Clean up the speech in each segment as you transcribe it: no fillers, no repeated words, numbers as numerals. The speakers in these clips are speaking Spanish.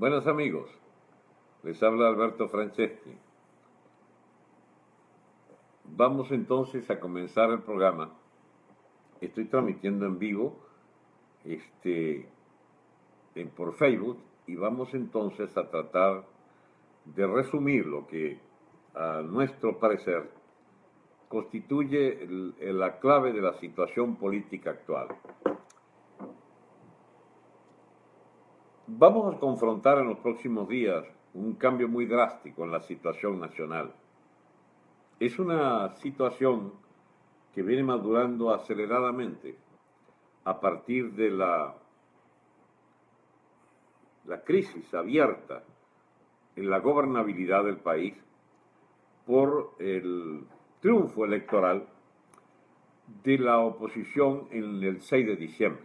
Buenos amigos, les habla Alberto Franceschi. Vamos entonces a comenzar el programa. Estoy transmitiendo en vivo por Facebook y vamos entonces a tratar de resumir lo que a nuestro parecer constituye la clave de la situación política actual. Vamos a confrontar en los próximos días un cambio muy drástico en la situación nacional. Es una situación que viene madurando aceleradamente a partir de la crisis abierta en la gobernabilidad del país por el triunfo electoral de la oposición en el 6 de diciembre.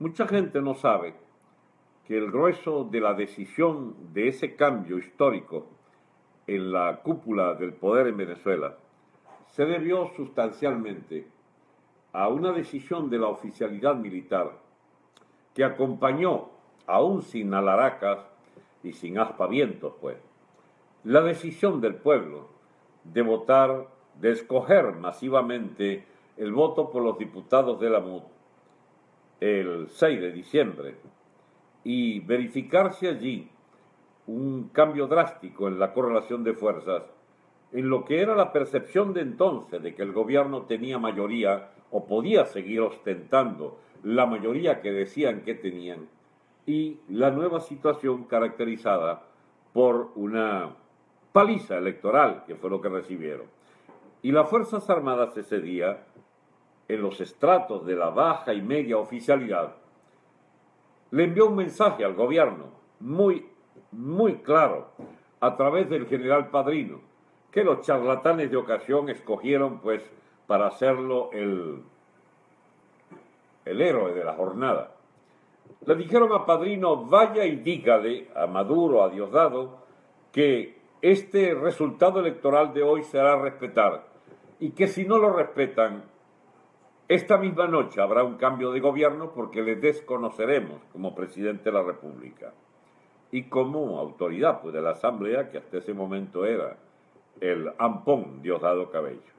Mucha gente no sabe que el grueso de la decisión de ese cambio histórico en la cúpula del poder en Venezuela se debió sustancialmente a una decisión de la oficialidad militar que acompañó, aún sin alaracas y sin aspavientos, la decisión del pueblo de votar, de escoger masivamente el voto por los diputados de la MUD el 6 de diciembre y verificarse allí un cambio drástico en la correlación de fuerzas, en lo que era la percepción de entonces de que el gobierno tenía mayoría o podía seguir ostentando la mayoría que decían que tenían, y la nueva situación caracterizada por una paliza electoral, que fue lo que recibieron. Y las Fuerzas Armadas ese día, en los estratos de la baja y media oficialidad, le envió un mensaje al gobierno muy claro a través del general Padrino, que los charlatanes de ocasión escogieron para hacerlo el héroe de la jornada. Le dijeron a Padrino: vaya y dígale a Maduro, a Diosdado, que este resultado electoral de hoy será respetar y que si no lo respetan, esta misma noche habrá un cambio de gobierno porque le desconoceremos como presidente de la República y como autoridad de la Asamblea, que hasta ese momento era el ampón Diosdado Cabello.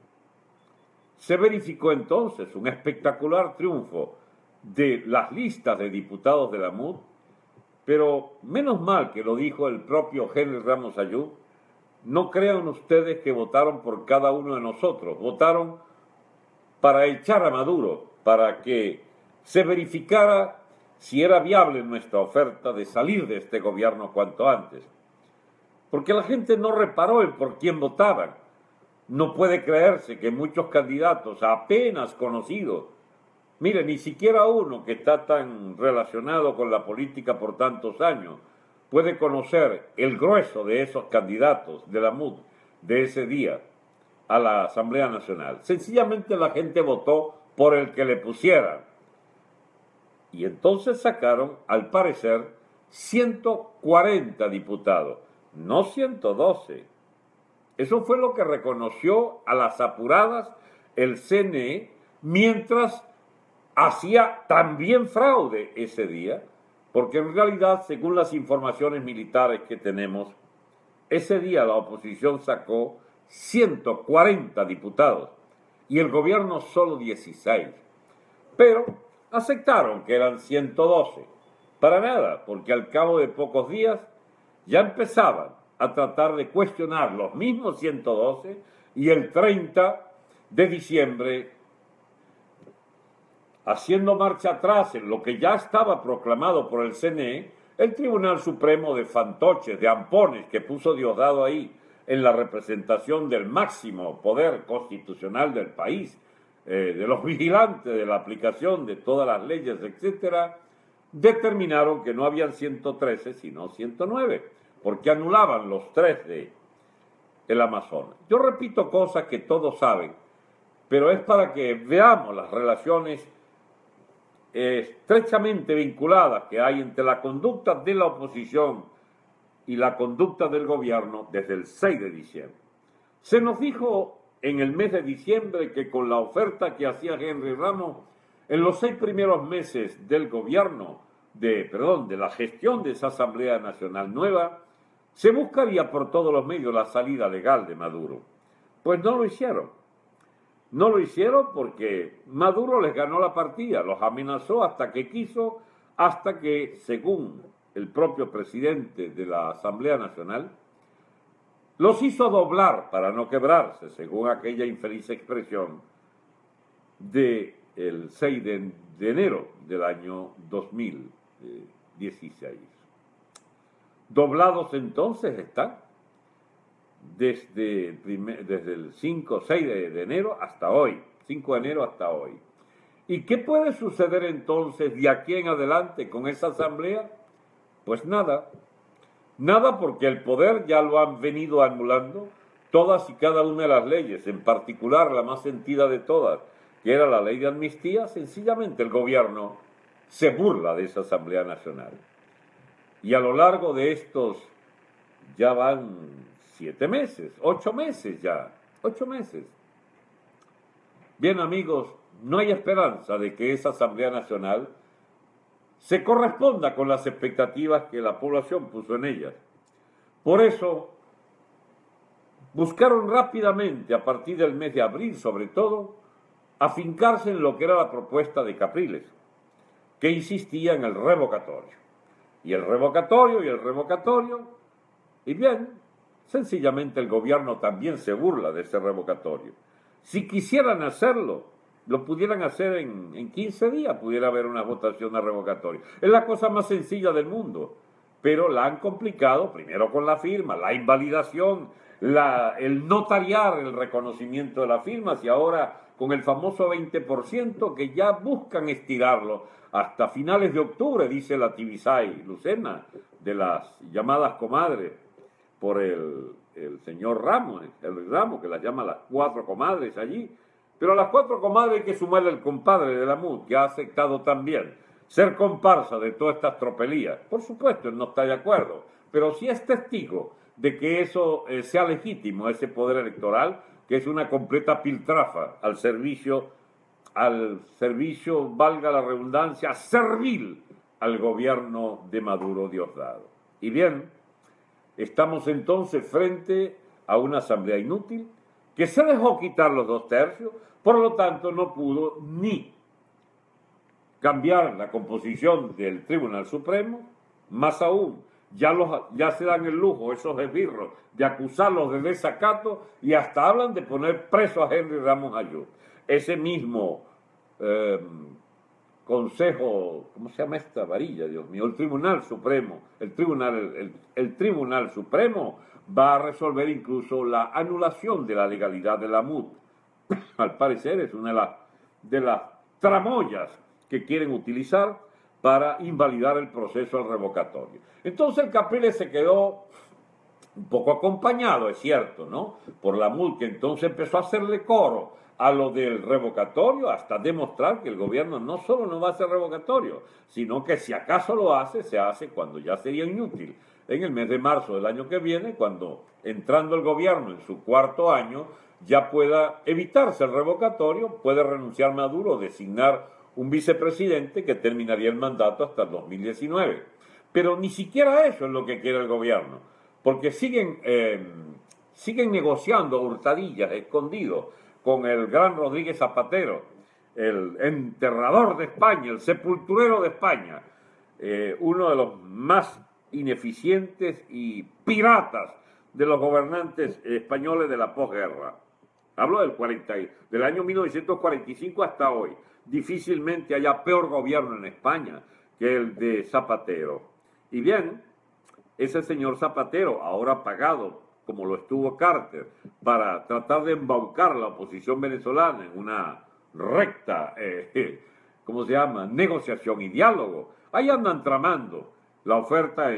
Se verificó entonces un espectacular triunfo de las listas de diputados de la MUD, pero menos mal que lo dijo el propio Henry Ramos Ayub. No crean ustedes que votaron por cada uno de nosotros, votaron para echar a Maduro, para que se verificara si era viable nuestra oferta de salir de este gobierno cuanto antes. Porque la gente no reparó en por quién votaban. No puede creerse que muchos candidatos apenas conocidos, mire, ni siquiera uno que está tan relacionado con la política por tantos años, puede conocer el grueso de esos candidatos de la MUD de ese día a la Asamblea Nacional. Sencillamente la gente votó por el que le pusieran. Y entonces sacaron, al parecer, 140 diputados, no 112. Eso fue lo que reconoció a las apuradas el CNE, mientras hacía también fraude ese día, porque en realidad, según las informaciones militares que tenemos, ese día la oposición sacó 140 diputados y el gobierno solo 16. Pero aceptaron que eran 112. Para nada, porque al cabo de pocos días ya empezaban a tratar de cuestionar los mismos 112 y el 30 de diciembre, haciendo marcha atrás en lo que ya estaba proclamado por el CNE, el Tribunal Supremo de fantoches, de ampones que puso Diosdado ahí en la representación del máximo poder constitucional del país, de los vigilantes de la aplicación de todas las leyes, etcétera, determinaron que no habían 113 sino 109, porque anulaban los 3 del Amazonas. Yo repito cosas que todos saben, pero es para que veamos las relaciones estrechamente vinculadas que hay entre la conducta de la oposición y la conducta del gobierno desde el 6 de diciembre. Se nos dijo en el mes de diciembre que con la oferta que hacía Henry Ramos, en los 6 primeros meses del gobierno de la gestión de esa Asamblea Nacional nueva, se buscaría por todos los medios la salida legal de Maduro. Pues no lo hicieron. No lo hicieron porque Maduro les ganó la partida, los amenazó hasta que quiso, hasta que, según el propio presidente de la Asamblea Nacional, los hizo doblar para no quebrarse, según aquella infeliz expresión del 6 de enero del año 2016. Doblados entonces están desde el 6 de enero hasta hoy, 5 de enero hasta hoy. ¿Y qué puede suceder entonces de aquí en adelante con esa asamblea? Pues nada, nada, porque el poder ya lo han venido anulando todas y cada una de las leyes, en particular la más sentida de todas, que era la ley de amnistía. Sencillamente el gobierno se burla de esa Asamblea Nacional. Y a lo largo de estos, ya van 7 meses, 8 meses ya, 8 meses. Bien, amigos, no hay esperanza de que esa Asamblea Nacional se corresponda con las expectativas que la población puso en ellas. Por eso, buscaron rápidamente, a partir del mes de abril sobre todo, afincarse en lo que era la propuesta de Capriles, que insistía en el revocatorio. Y el revocatorio, y bien, sencillamente el gobierno también se burla de ese revocatorio. Si quisieran hacerlo, lo pudieran hacer en 15 días, pudiera haber una votación de revocatorio. Es la cosa más sencilla del mundo, pero la han complicado, primero con la firma, la invalidación, el notariar el reconocimiento de las firmas, y ahora con el famoso 20% que ya buscan estirarlo hasta finales de octubre, dice la Tibisay Lucena, de las llamadas comadres, por el señor Ramos, el Ramos, que las llama las 4 comadres allí. Pero a las 4 comadres hay que sumarle el compadre de la MUD, que ha aceptado también ser comparsa de todas estas tropelías. Por supuesto, él no está de acuerdo, pero sí es testigo de que eso sea legítimo, ese poder electoral, que es una completa piltrafa al servicio, valga la redundancia, servil al gobierno de Maduro Diosdado. Y bien, estamos entonces frente a una asamblea inútil que se dejó quitar los 2/3, por lo tanto no pudo ni cambiar la composición del Tribunal Supremo, más aún, ya se dan el lujo esos esbirros de acusarlos de desacato y hasta hablan de poner preso a Henry Ramos Ayub. Ese mismo Consejo, ¿cómo se llama esta varilla, Dios mío? El Tribunal Supremo, el Tribunal Supremo va a resolver incluso la anulación de la legalidad de la MUD. Al parecer es una de las tramoyas que quieren utilizar para invalidar el proceso del revocatorio. Entonces el Capriles se quedó un poco acompañado, es cierto, ¿no?, por la MUD, que entonces empezó a hacerle coro a lo del revocatorio, hasta demostrar que el gobierno no solo no va a hacer revocatorio, sino que si acaso lo hace, se hace cuando ya sería inútil, en el mes de marzo del año que viene, cuando, entrando el gobierno en su 4º año, ya pueda evitarse el revocatorio, puede renunciar Maduro, designar un vicepresidente que terminaría el mandato hasta el 2019. Pero ni siquiera eso es lo que quiere el gobierno, porque siguen negociando a hurtadillas, escondidos, con el gran Rodríguez Zapatero, el enterrador de España, el sepulturero de España, uno de los más ineficientes y piratas de los gobernantes españoles de la posguerra. Hablo del año 1945 hasta hoy. Difícilmente haya peor gobierno en España que el de Zapatero. Y bien, ese señor Zapatero, ahora pagado, como lo estuvo Carter, para tratar de embaucar a la oposición venezolana en una recta, ¿cómo se llama?, negociación y diálogo. Ahí andan tramando. La oferta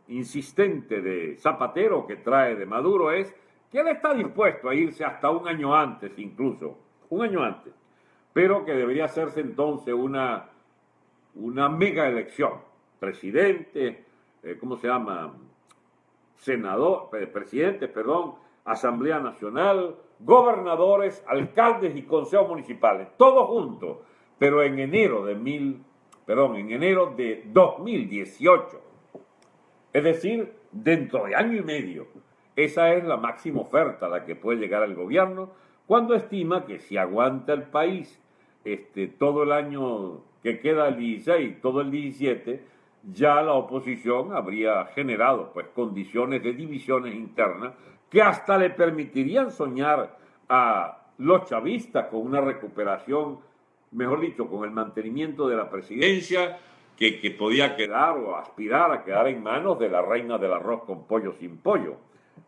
insistente de Zapatero que trae de Maduro es que él está dispuesto a irse hasta un año antes, incluso, un año antes, pero que debería hacerse entonces una mega elección. Presidente, ¿cómo se llama?, presidentes, Asamblea Nacional, gobernadores, alcaldes y consejos municipales, todos juntos, pero en enero en enero de 2018. Es decir, dentro de año y medio. Esa es la máxima oferta a la que puede llegar el gobierno cuando estima que si aguanta el país todo el año que queda el 16, todo el 17, ya la oposición habría generado pues condiciones de divisiones internas que hasta le permitirían soñar a los chavistas con una recuperación, mejor dicho, con el mantenimiento de la presidencia que podía quedar o aspirar a quedar en manos de la reina del arroz con pollo sin pollo,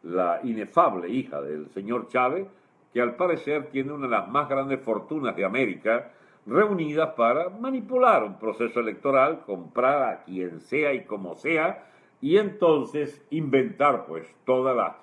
la inefable hija del señor Chávez, que al parecer tiene una de las más grandes fortunas de América reunidas para manipular un proceso electoral, comprar a quien sea y como sea, y entonces inventar pues todas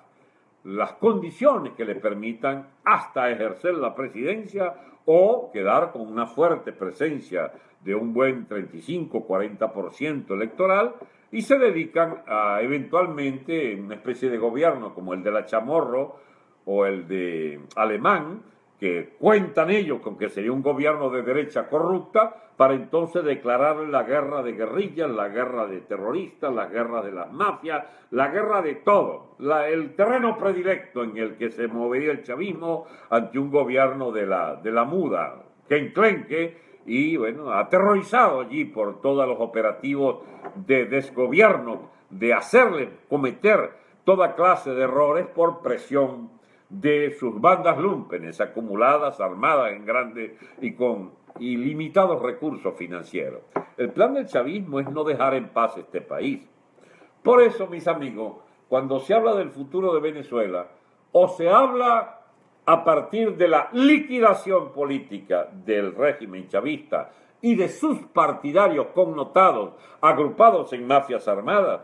las condiciones que le permitan hasta ejercer la presidencia o quedar con una fuerte presencia de un buen 35-40% electoral, y se dedican a eventualmente una especie de gobierno como el de la Chamorro o el de Alemán, que cuentan ellos con que sería un gobierno de derecha corrupta, para entonces declarar la guerra de guerrillas, la guerra de terroristas, la guerra de las mafias, la guerra de todo, el terreno predilecto en el que se movería el chavismo ante un gobierno de la muda, que enclenque, y bueno, aterrorizado allí por todos los operativos de desgobierno, de hacerle cometer toda clase de errores por presión de sus bandas lúmpenes acumuladas, armadas en grande y con ilimitados recursos financieros. El plan del chavismo es no dejar en paz este país. Por eso, mis amigos, cuando se habla del futuro de Venezuela, o se habla a partir de la liquidación política del régimen chavista y de sus partidarios connotados, agrupados en mafias armadas,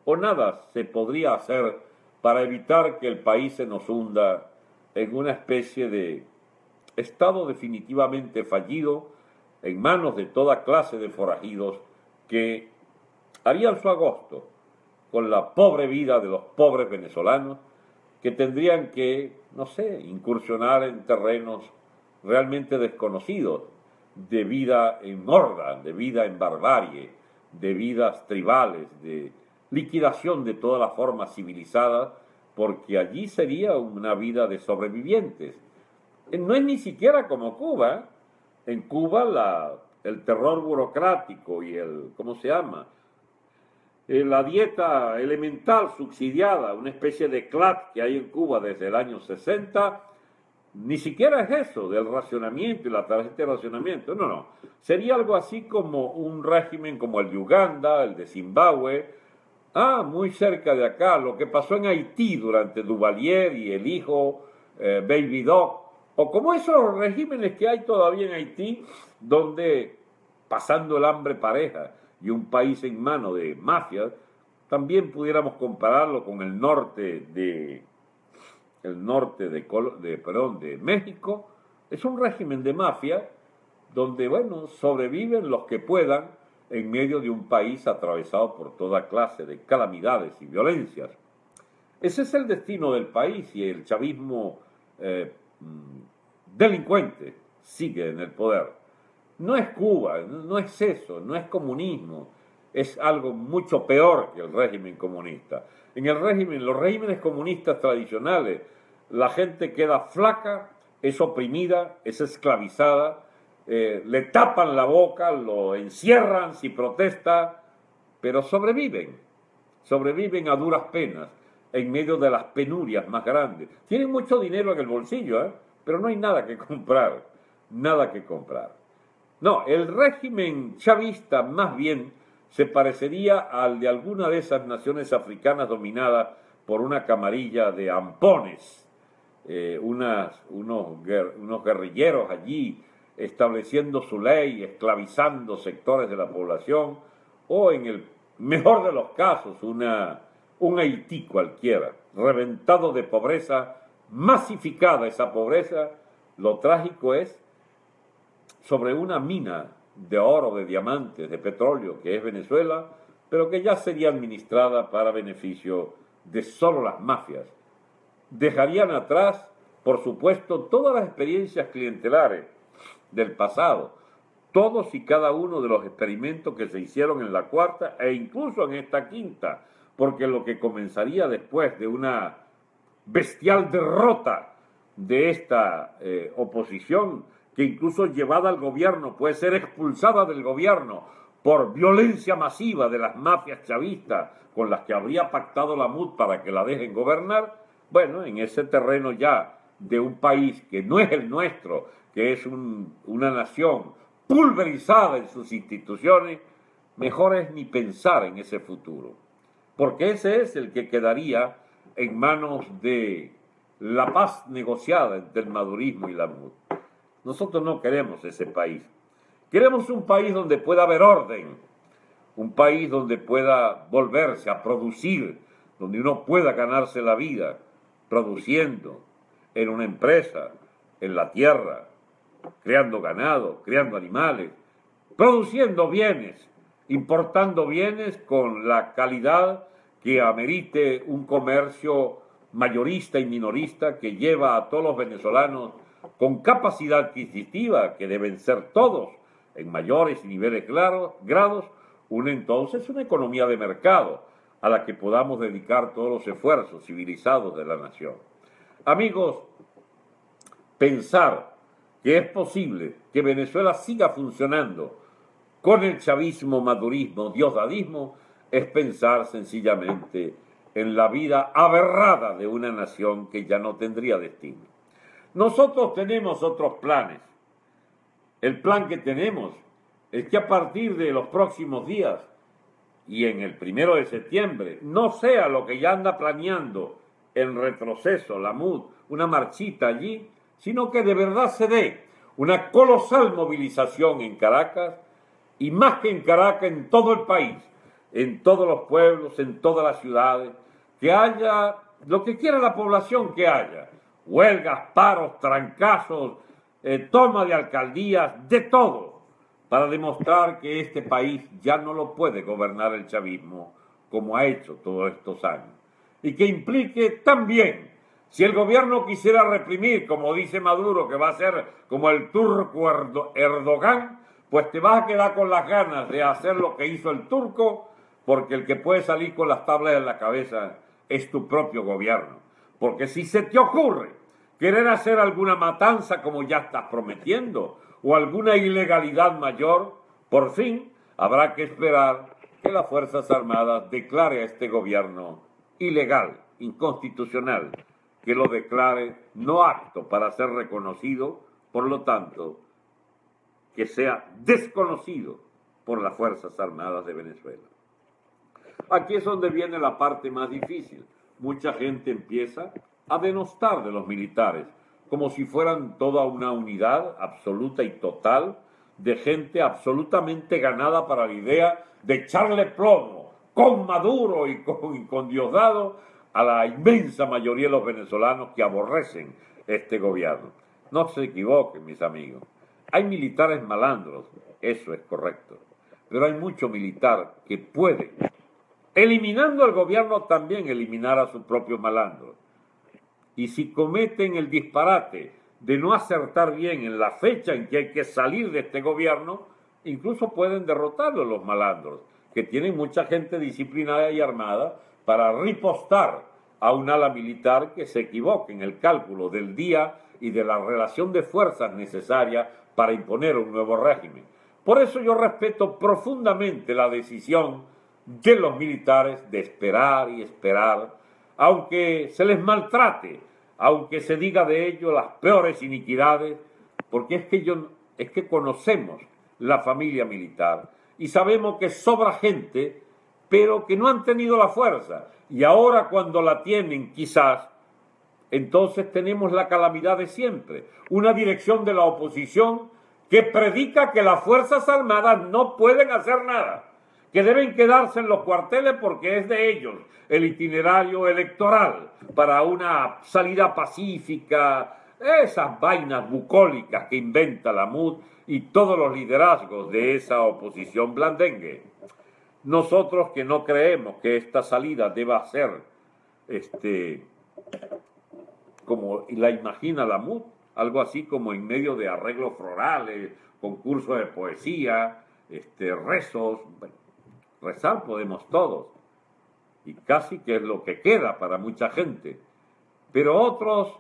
o nada se podría hacer para evitar que el país se nos hunda en una especie de estado definitivamente fallido en manos de toda clase de forajidos que harían su agosto con la pobre vida de los pobres venezolanos, que tendrían que, no sé, incursionar en terrenos realmente desconocidos, de vida en horda, de vida en barbarie, de vidas tribales, de liquidación de todas las formas civilizadas, porque allí sería una vida de sobrevivientes. No es ni siquiera como Cuba. En Cuba el terror burocrático y ¿cómo se llama? La dieta elemental subsidiada, una especie de CLAT que hay en Cuba desde el año 60, ni siquiera es eso del racionamiento y la tarjeta de racionamiento, no. Sería algo así como un régimen como el de Uganda, el de Zimbabue, muy cerca de acá, lo que pasó en Haití durante Duvalier y el hijo Baby Doc, o como esos regímenes que hay todavía en Haití, donde pasando el hambre pareja y un país en manos de mafias, también pudiéramos compararlo con el norte de México. Es un régimen de mafia donde, bueno, sobreviven los que puedan en medio de un país atravesado por toda clase de calamidades y violencias. Ese es el destino del país, y el chavismo delincuente sigue en el poder. No es Cuba, no es eso, no es comunismo, es algo mucho peor que el régimen comunista. En los regímenes comunistas tradicionales, la gente queda flaca, es oprimida, es esclavizada, le tapan la boca, lo encierran si protesta, pero sobreviven a duras penas, en medio de las penurias más grandes. Tienen mucho dinero en el bolsillo, pero no hay nada que comprar. No, el régimen chavista más bien se parecería al de alguna de esas naciones africanas dominadas por una camarilla de ampones, unos guerrilleros allí estableciendo su ley, esclavizando sectores de la población, o en el mejor de los casos un Haití cualquiera, reventado de pobreza, masificada esa pobreza. Lo trágico es sobre una mina de oro, de diamantes, de petróleo, que es Venezuela, pero que ya sería administrada para beneficio de solo las mafias. Dejarían atrás, por supuesto, todas las experiencias clientelares del pasado, todos y cada uno de los experimentos que se hicieron en la cuarta e incluso en esta quinta, porque lo que comenzaría después de una bestial derrota de esta oposición, que incluso llevada al gobierno puede ser expulsada del gobierno por violencia masiva de las mafias chavistas con las que habría pactado la MUD para que la dejen gobernar, bueno, en ese terreno ya de un país que no es el nuestro, que es una nación pulverizada en sus instituciones, mejor es ni pensar en ese futuro, porque ese es el que quedaría en manos de la paz negociada entre el madurismo y la MUD. Nosotros no queremos ese país. Queremos un país donde pueda haber orden, un país donde pueda volverse a producir, donde uno pueda ganarse la vida produciendo en una empresa, en la tierra, creando ganado, creando animales, produciendo bienes, importando bienes con la calidad que amerite un comercio mayorista y minorista que lleva a todos los venezolanos con capacidad adquisitiva, que deben ser todos en mayores y niveles grados, entonces una economía de mercado a la que podamos dedicar todos los esfuerzos civilizados de la nación. Amigos, pensar que es posible que Venezuela siga funcionando con el chavismo, madurismo, diosdadismo, es pensar sencillamente en la vida aberrada de una nación que ya no tendría destino. Nosotros tenemos otros planes. El plan que tenemos es que a partir de los próximos días y en el 1 de septiembre no sea lo que ya anda planeando en retroceso la MUD, una marchita allí, sino que de verdad se dé una colosal movilización en Caracas y más que en Caracas, en todo el país, en todos los pueblos, en todas las ciudades, que haya lo que quiera la población que haya, huelgas, paros, trancazos, toma de alcaldías, de todo, para demostrar que este país ya no lo puede gobernar el chavismo como ha hecho todos estos años. Y que implique también, si el gobierno quisiera reprimir, como dice Maduro, que va a ser como el turco Erdogan, pues te vas a quedar con las ganas de hacer lo que hizo el turco, porque el que puede salir con las tablas en la cabeza es tu propio gobierno. Porque si se te ocurre querer hacer alguna matanza como ya estás prometiendo, o alguna ilegalidad mayor, por fin habrá que esperar que las Fuerzas Armadas declare a este gobierno ilegal, inconstitucional, que lo declare no apto para ser reconocido, por lo tanto, que sea desconocido por las Fuerzas Armadas de Venezuela. Aquí es donde viene la parte más difícil. Mucha gente empieza a denostar de los militares, como si fueran toda una unidad absoluta y total de gente absolutamente ganada para la idea de echarle plomo con Maduro y con Diosdado a la inmensa mayoría de los venezolanos que aborrecen este gobierno. No se equivoquen, mis amigos. Hay militares malandros, eso es correcto, pero hay mucho militar que puede, eliminando al gobierno, también eliminar a sus propios malandros. Y si cometen el disparate de no acertar bien en la fecha en que hay que salir de este gobierno, incluso pueden derrotarlo los malandros, que tienen mucha gente disciplinada y armada para ripostar a un ala militar que se equivoque en el cálculo del día y de la relación de fuerzas necesaria para imponer un nuevo régimen. Por eso yo respeto profundamente la decisión de los militares de esperar y esperar, aunque se les maltrate, aunque se diga de ellos las peores iniquidades, porque es que conocemos la familia militar y sabemos que sobra gente, pero que no han tenido la fuerza, y ahora cuando la tienen quizás, entonces tenemos la calamidad de siempre, una dirección de la oposición que predica que las Fuerzas Armadas no pueden hacer nada, que deben quedarse en los cuarteles porque es de ellos el itinerario electoral para una salida pacífica, esas vainas bucólicas que inventa la MUD y todos los liderazgos de esa oposición blandengue. Nosotros que no creemos que esta salida deba ser como la imagina la MUD, algo así como en medio de arreglos florales, concursos de poesía, rezos. Bueno, rezar podemos todos, y casi que es lo que queda para mucha gente. Pero otros,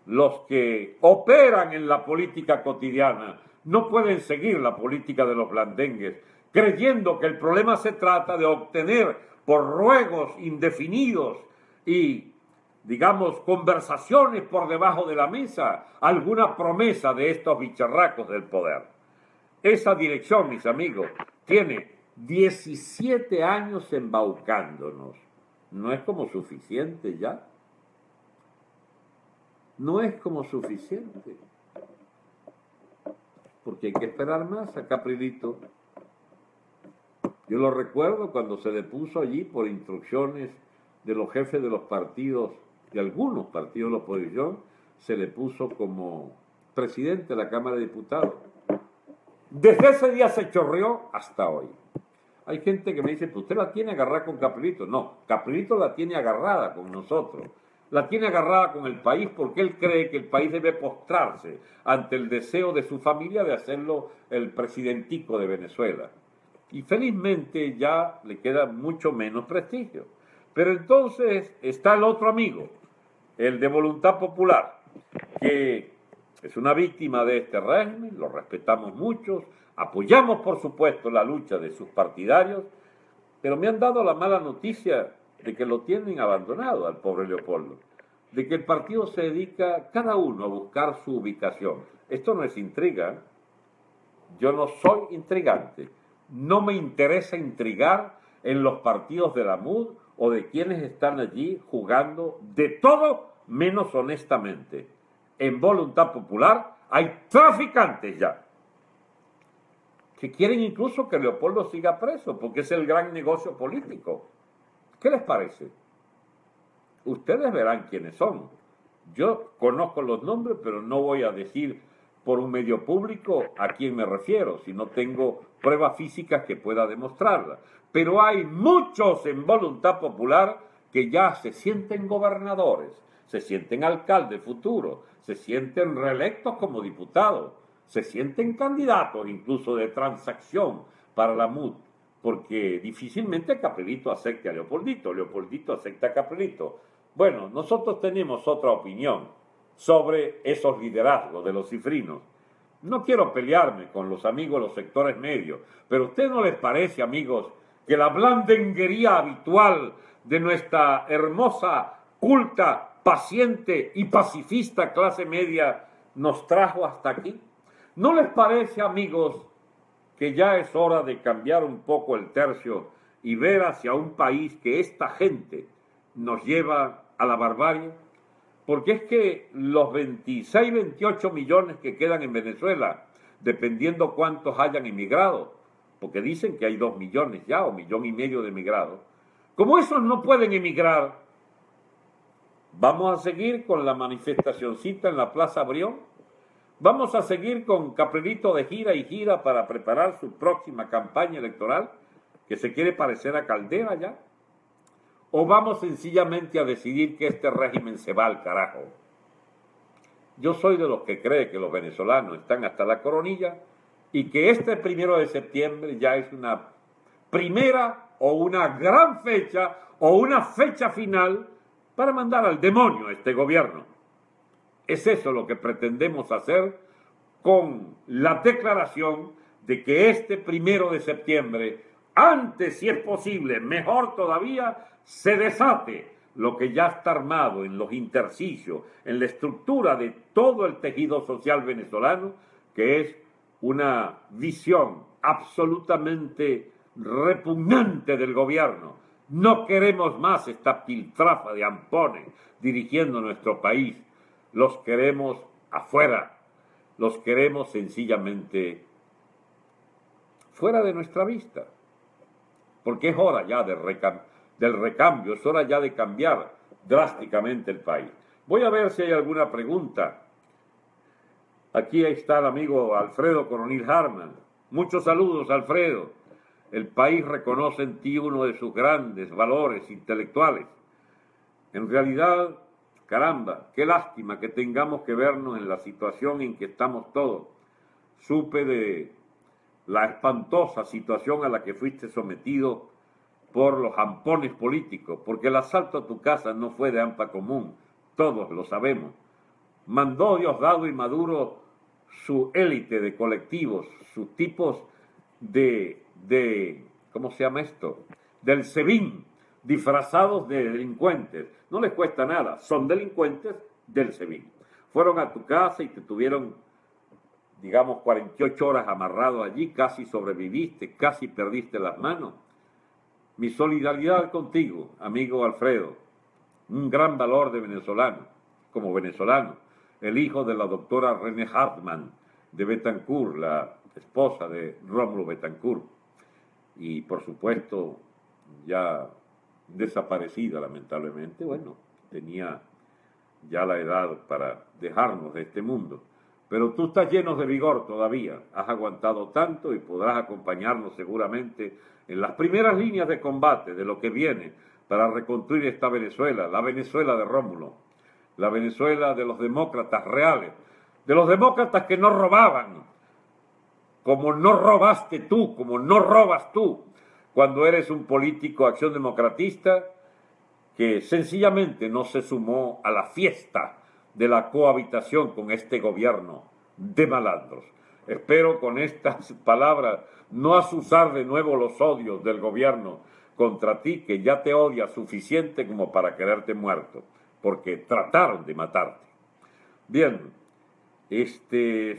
los que operan en la política cotidiana, no pueden seguir la política de los blandengues, creyendo que el problema se trata de obtener por ruegos indefinidos y, digamos, conversaciones por debajo de la mesa, alguna promesa de estos bicharracos del poder. Esa dirección, mis amigos, tiene 17 años embaucándonos. ¿No es como suficiente ya? No es como suficiente. Porque hay que esperar más a Caprilito. Yo lo recuerdo cuando se le puso allí por instrucciones de los jefes de los partidos, de algunos partidos de la oposición, se le puso como presidente de la Cámara de Diputados. Desde ese día se chorreó hasta hoy. Hay gente que me dice, pues usted la tiene agarrada con Caprilito. No, Caprilito la tiene agarrada con nosotros. La tiene agarrada con el país porque él cree que el país debe postrarse ante el deseo de su familia de hacerlo el presidentico de Venezuela. Y felizmente ya le queda mucho menos prestigio. Pero entonces está el otro amigo, el de Voluntad Popular, que es una víctima de este régimen, lo respetamos muchos, apoyamos por supuesto la lucha de sus partidarios, pero me han dado la mala noticia de que lo tienen abandonado al pobre Leopoldo, de que el partido se dedica cada uno a buscar su ubicación. Esto no es intriga, yo no soy intrigante, no me interesa intrigar en los partidos de la MUD o de quienes están allí jugando de todo menos honestamente. En Voluntad Popular hay traficantes ya, que quieren incluso que Leopoldo siga preso, porque es el gran negocio político. ¿Qué les parece? Ustedes verán quiénes son. Yo conozco los nombres, pero no voy a decir por un medio público a quién me refiero, si no tengo pruebas físicas que pueda demostrarla. Pero hay muchos en Voluntad Popular que ya se sienten gobernadores, se sienten alcaldes futuros, se sienten reelectos como diputados, se sienten candidatos incluso de transacción para la MUD, porque difícilmente Caprilito acepte a Leopoldito, Leopoldito acepta a Caprilito. Bueno, nosotros tenemos otra opinión sobre esos liderazgos de los cifrinos. No quiero pelearme con los amigos de los sectores medios, pero ¿a ustedes no les parece, amigos, que la blandenguería habitual de nuestra hermosa, culta, paciente y pacifista clase media nos trajo hasta aquí? ¿No les parece, amigos, que ya es hora de cambiar un poco el tercio y ver hacia un país que esta gente nos lleva a la barbarie? Porque es que los 26, 28 millones que quedan en Venezuela, dependiendo cuántos hayan emigrado, porque dicen que hay 2 millones ya, o 1,5 millones de emigrados, como esos no pueden emigrar, ¿vamos a seguir con la manifestacioncita en la Plaza Brión? ¿Vamos a seguir con Caprilito de gira y gira para preparar su próxima campaña electoral, que se quiere parecer a Caldera ya? ¿O vamos sencillamente a decidir que este régimen se va al carajo? Yo soy de los que cree que los venezolanos están hasta la coronilla y que este 1 de septiembre ya es una primera o una gran fecha o una fecha final para mandar al demonio a este gobierno. Es eso lo que pretendemos hacer con la declaración de que este 1 de septiembre, antes si es posible, mejor todavía, se desate lo que ya está armado en los intersticios, en la estructura de todo el tejido social venezolano, que es una visión absolutamente repugnante del gobierno. No queremos más esta piltrafa de ampones dirigiendo nuestro país. Los queremos afuera, los queremos sencillamente fuera de nuestra vista, porque es hora ya del recambio, es hora ya de cambiar drásticamente el país. Voy a ver si hay alguna pregunta. Aquí está el amigo Alfredo Coronil Harman. Muchos saludos, Alfredo. El país reconoce en ti uno de sus grandes valores intelectuales. En realidad, caramba, qué lástima que tengamos que vernos en la situación en que estamos todos. supe de la espantosa situación a la que fuiste sometido por los ampones políticos, porque el asalto a tu casa no fue de AMPA común, todos lo sabemos. Mandó Diosdado y Maduro su élite de colectivos, sus tipos ¿cómo se llama esto? Del SEBIN, disfrazados de delincuentes. No les cuesta nada, son delincuentes del SEBIN. Fueron a tu casa y te tuvieron, digamos, 48 horas amarrado allí, casi sobreviviste, casi perdiste las manos. Mi solidaridad contigo, amigo Alfredo, un gran valor de venezolano, como venezolano, el hijo de la doctora René Hartmann de Betancourt, la esposa de Rómulo Betancourt, y por supuesto ya desaparecida lamentablemente, bueno, tenía ya la edad para dejarnos de este mundo. Pero tú estás lleno de vigor todavía, has aguantado tanto y podrás acompañarnos seguramente en las primeras líneas de combate de lo que viene para reconstruir esta Venezuela, la Venezuela de Rómulo, la Venezuela de los demócratas reales, de los demócratas que no robaban, como no robaste tú, como no robas tú, cuando eres un político acción democratista que sencillamente no se sumó a la fiesta de la cohabitación con este gobierno de malandros. Espero con estas palabras no asusar de nuevo los odios del gobierno contra ti, que ya te odia suficiente como para quererte muerto, porque trataron de matarte. Bien,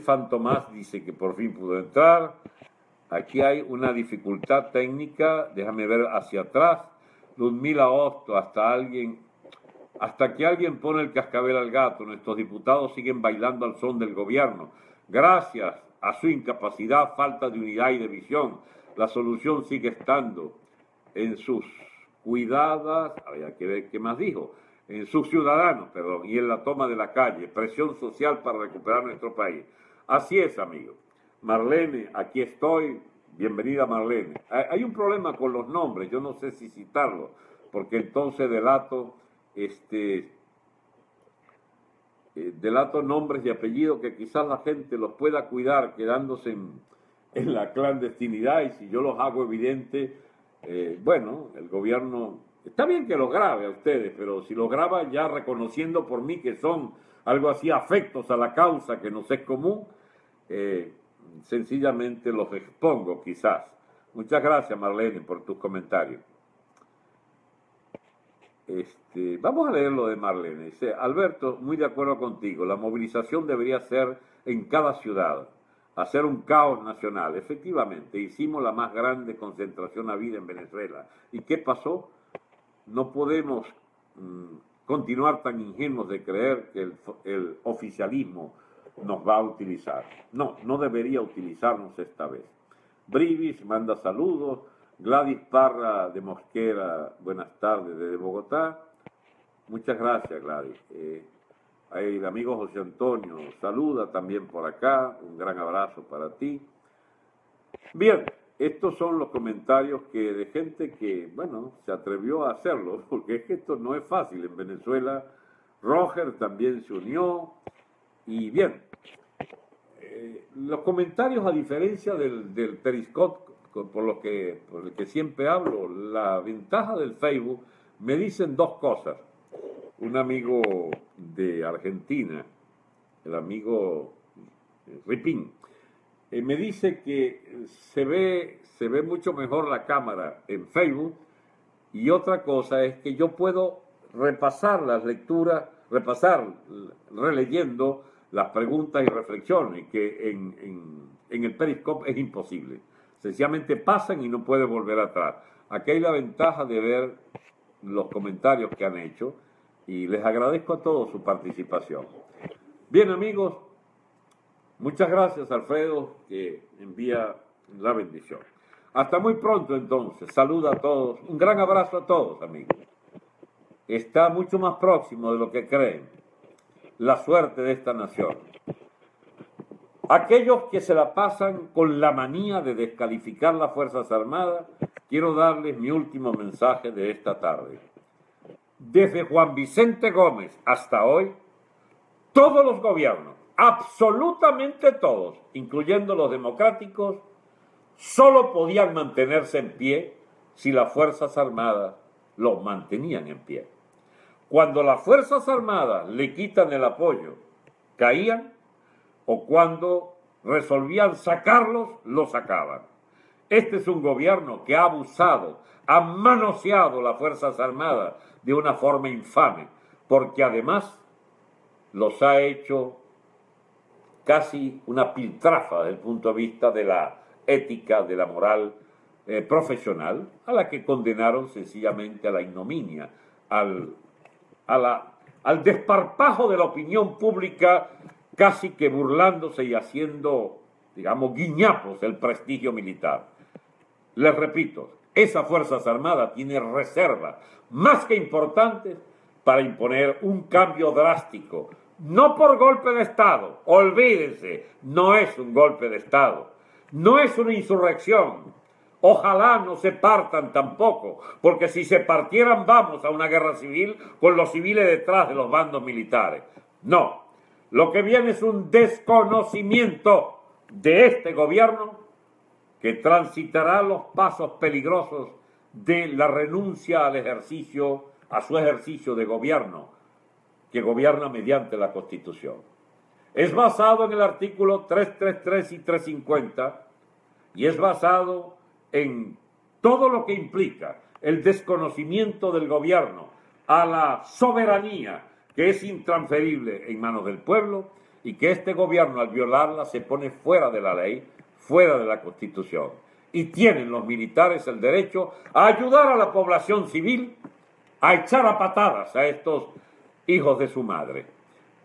Fantomás dice que por fin pudo entrar. Aquí hay una dificultad técnica, déjame ver hacia atrás. Ludmila Hosto, hasta que alguien pone el cascabel al gato, nuestros diputados siguen bailando al son del gobierno. Gracias a su incapacidad, falta de unidad y de visión, la solución sigue estando en sus cuidadas, había que ver qué más dijo, en sus ciudadanos, perdón, y en la toma de la calle, presión social para recuperar nuestro país. Así es, amigo. Marlene, aquí estoy. Bienvenida, Marlene. Hay un problema con los nombres, yo no sé si citarlos, porque entonces delato nombres y apellidos que quizás la gente los pueda cuidar quedándose en la clandestinidad, y si yo los hago evidente, bueno, el gobierno, está bien que los grabe a ustedes, pero si los graba ya reconociendo por mí que son algo así afectos a la causa que nos es común, sencillamente los expongo quizás. Muchas gracias, Marlene, por tus comentarios. Vamos a leer lo de Marlene. Dice: Alberto, muy de acuerdo contigo, la movilización debería ser en cada ciudad, hacer un caos nacional. Efectivamente, hicimos la más grande concentración habida en Venezuela. ¿Y qué pasó? No podemos continuar tan ingenuos de creer que el oficialismo nos va a utilizar. No, no debería utilizarnos esta vez. Brivis manda saludos. Gladys Parra de Mosquera, buenas tardes desde Bogotá. Muchas gracias, Gladys. El amigo José Antonio saluda también por acá. Un gran abrazo para ti. Bien, estos son los comentarios de gente que, bueno, se atrevió a hacerlo, porque es que esto no es fácil en Venezuela. Roger también se unió. Y bien, los comentarios, a diferencia del Periscope, por el que siempre hablo, la ventaja del Facebook, me dicen dos cosas. Un amigo de Argentina, el amigo Ripín, me dice que se ve mucho mejor la cámara en Facebook, y otra cosa es que yo puedo repasar las lecturas, releyendo las preguntas y reflexiones, que en el Periscope es imposible. Sencillamente pasan y no puede volver atrás. Aquí hay la ventaja de ver los comentarios que han hecho, y les agradezco a todos su participación. Bien, amigos, muchas gracias, Alfredo, que envía la bendición. Hasta muy pronto, entonces. Saluda a todos. Un gran abrazo a todos, amigos. Está mucho más próximo de lo que creen la suerte de esta nación. Aquellos que se la pasan con la manía de descalificar las Fuerzas Armadas, quiero darles mi último mensaje de esta tarde. Desde Juan Vicente Gómez hasta hoy, todos los gobiernos, absolutamente todos, incluyendo los democráticos, solo podían mantenerse en pie si las Fuerzas Armadas los mantenían en pie. Cuando las Fuerzas Armadas le quitan el apoyo, caían, o cuando resolvían sacarlos, los sacaban. Este es un gobierno que ha abusado, ha manoseado las Fuerzas Armadas de una forma infame, porque además los ha hecho casi una piltrafa desde el punto de vista de la ética, de la moral profesional, a la que condenaron sencillamente a la ignominia, al desparpajo de la opinión pública, casi que burlándose y haciendo, digamos, guiñapos el prestigio militar. Les repito, esa Fuerzas Armadas tiene reservas más que importantes para imponer un cambio drástico, no por golpe de Estado, olvídense, no es un golpe de Estado, no es una insurrección, ojalá no se partan tampoco, porque si se partieran vamos a una guerra civil con los civiles detrás de los bandos militares. No, lo que viene es un desconocimiento de este gobierno que transitará los pasos peligrosos de la renuncia al ejercicio, a su ejercicio de gobierno, que gobierna mediante la Constitución. Es basado en el artículo 333 y 350 y es basado en todo lo que implica el desconocimiento del gobierno a la soberanía que es intransferible en manos del pueblo y que este gobierno al violarla se pone fuera de la ley, fuera de la Constitución. Y tienen los militares el derecho a ayudar a la población civil a echar a patadas a estos hijos de su madre.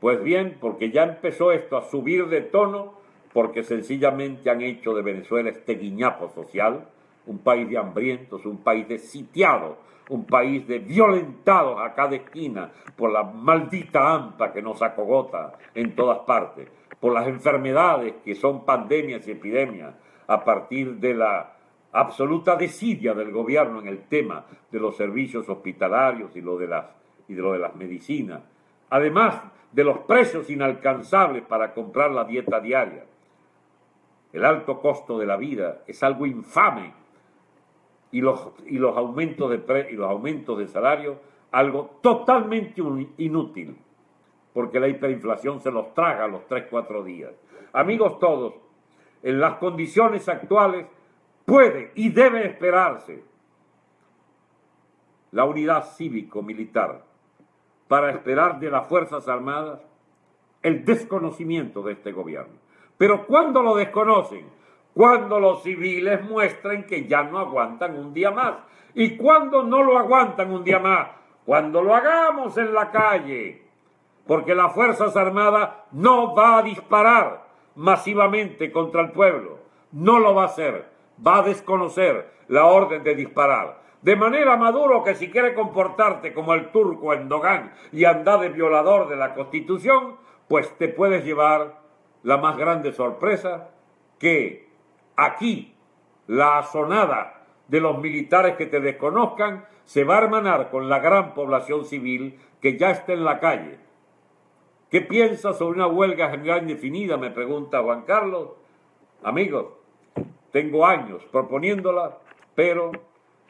Pues bien, porque ya empezó esto a subir de tono, porque sencillamente han hecho de Venezuela este guiñapo social, un país de hambrientos, un país de sitiados, un país de violentados a cada esquina por la maldita hampa que nos acogota en todas partes, por las enfermedades que son pandemias y epidemias, a partir de la absoluta desidia del gobierno en el tema de los servicios hospitalarios y lo de las medicinas, además de los precios inalcanzables para comprar la dieta diaria. El alto costo de la vida es algo infame y los aumentos de salario algo totalmente inútil, porque la hiperinflación se los traga a los 3-4 días. Amigos todos, en las condiciones actuales puede y debe esperarse la unidad cívico-militar para esperar de las Fuerzas Armadas el desconocimiento de este gobierno. Pero ¿cuándo lo desconocen? Cuando los civiles muestren que ya no aguantan un día más. ¿Y cuándo no lo aguantan un día más? Cuando lo hagamos en la calle. Porque las Fuerzas Armadas no va a disparar masivamente contra el pueblo. No lo va a hacer. Va a desconocer la orden de disparar. De manera, Maduro, que si quiere comportarte como el turco Erdogan y andar de violador de la Constitución, pues te puedes llevar la más grande sorpresa, que aquí la asonada de los militares que te desconozcan se va a hermanar con la gran población civil que ya está en la calle. ¿Qué piensas sobre una huelga general indefinida?, me pregunta Juan Carlos. Amigos, tengo años proponiéndola, pero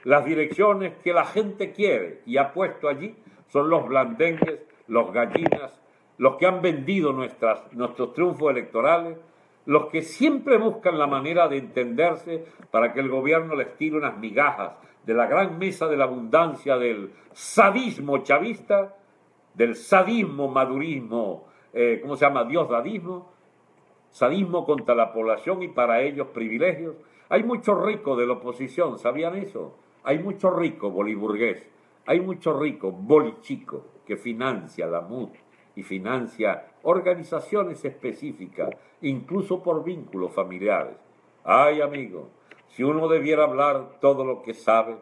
las direcciones que la gente quiere y ha puesto allí son los blandengues, los gallinas, los que han vendido nuestros triunfos electorales, los que siempre buscan la manera de entenderse para que el gobierno les tire unas migajas de la gran mesa de la abundancia del sadismo chavista, del sadismo madurismo, diosdadismo, sadismo contra la población y para ellos privilegios. Hay mucho rico de la oposición, ¿sabían eso? Hay mucho rico boliburgués, hay mucho rico bolichico que financia la MUD y financia organizaciones específicas, incluso por vínculos familiares. Ay, amigo, si uno debiera hablar todo lo que sabe,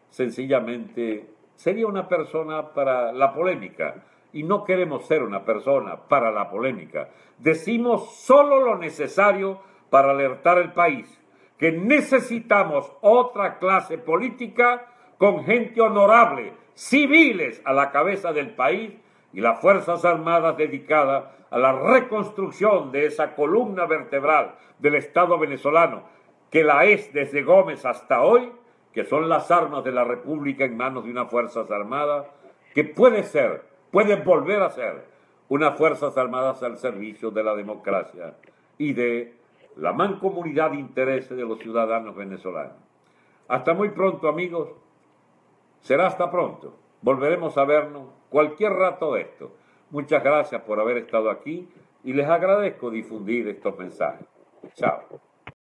sencillamente sería una persona para la polémica, y no queremos ser una persona para la polémica. Decimos solo lo necesario para alertar al país, que necesitamos otra clase política con gente honorable, civiles a la cabeza del país, y las Fuerzas Armadas dedicadas a la reconstrucción de esa columna vertebral del Estado venezolano, que la es desde Gómez hasta hoy, que son las armas de la República en manos de unas Fuerzas Armadas, que puede volver a ser unas Fuerzas Armadas al servicio de la democracia y de la mancomunidad de intereses de los ciudadanos venezolanos. Hasta muy pronto, amigos. Será hasta pronto. Volveremos a vernos cualquier rato de esto. Muchas gracias por haber estado aquí y les agradezco difundir estos mensajes. Chao.